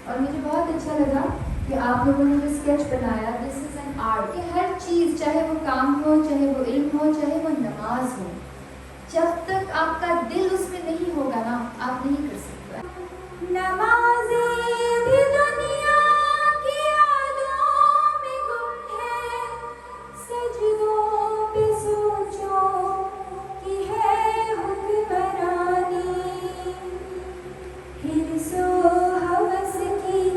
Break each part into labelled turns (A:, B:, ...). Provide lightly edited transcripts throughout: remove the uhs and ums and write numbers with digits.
A: اور مجھے بہت اچھا لگا کہ آپ لوگوں نے جو اسکیچ بنایا، دس از این آرٹ، کہ ہر چیز چاہے وہ کام ہو، چاہے وہ علم ہو، چاہے وہ نماز ہو، جب تک آپ کا دل اس میں نہیں ہوگا نا، آپ نہیں کر سکتے. نمازیں بھی دنیا کی یادوں میں گم ہے، سجدوں پہ سوچو کہ ہے حکمرانی، حرص و ہوس کی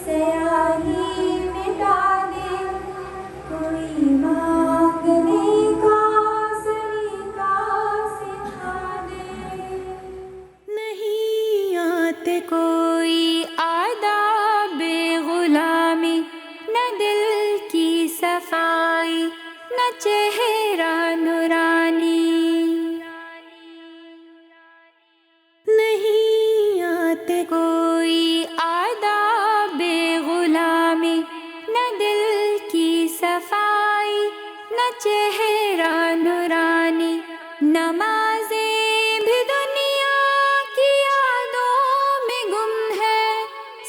A: سیاہی مٹا دے، کوئی مانگنے کا سلیقہ سکھا دے.
B: نہیں آتے کوئی آداب غلامی، نہ دل کی صفائی، نہ چہرہ نورانی. نہیں آتے کوئی آداب غلامی، نہ دل کی صفائی، نہ چہرہ نورانی. نمازیں بھی دنیا کی یادوں میں گم ہے،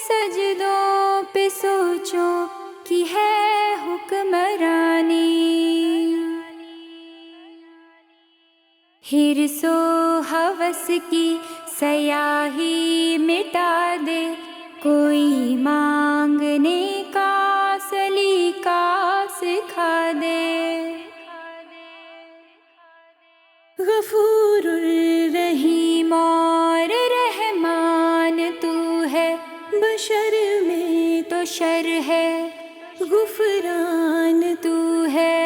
B: سجدوں پہ سوچو کہ ہے حکمرانی. حرص و ہوس کی سیاہی مٹا دے، کوئی مانگنے کا سلیقہ سکھا دے. غفور الرحیم اور رحمان تو ہے، بشر میں تو شر ہے، غفران تو ہے.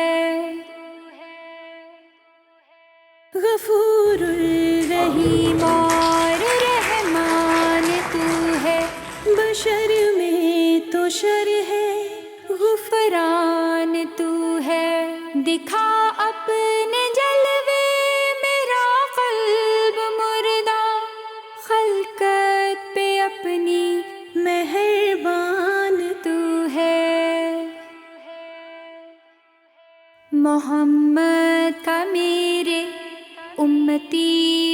B: غفور الرحیم اور رحمان تو ہے، بشر میں تو شر ہے، غفران تو ہے. دکھا اپنے جلوے میرا قلب مردہ، خلقت پہ اپنی مہربان تو ہے. محمد کا میرے امتی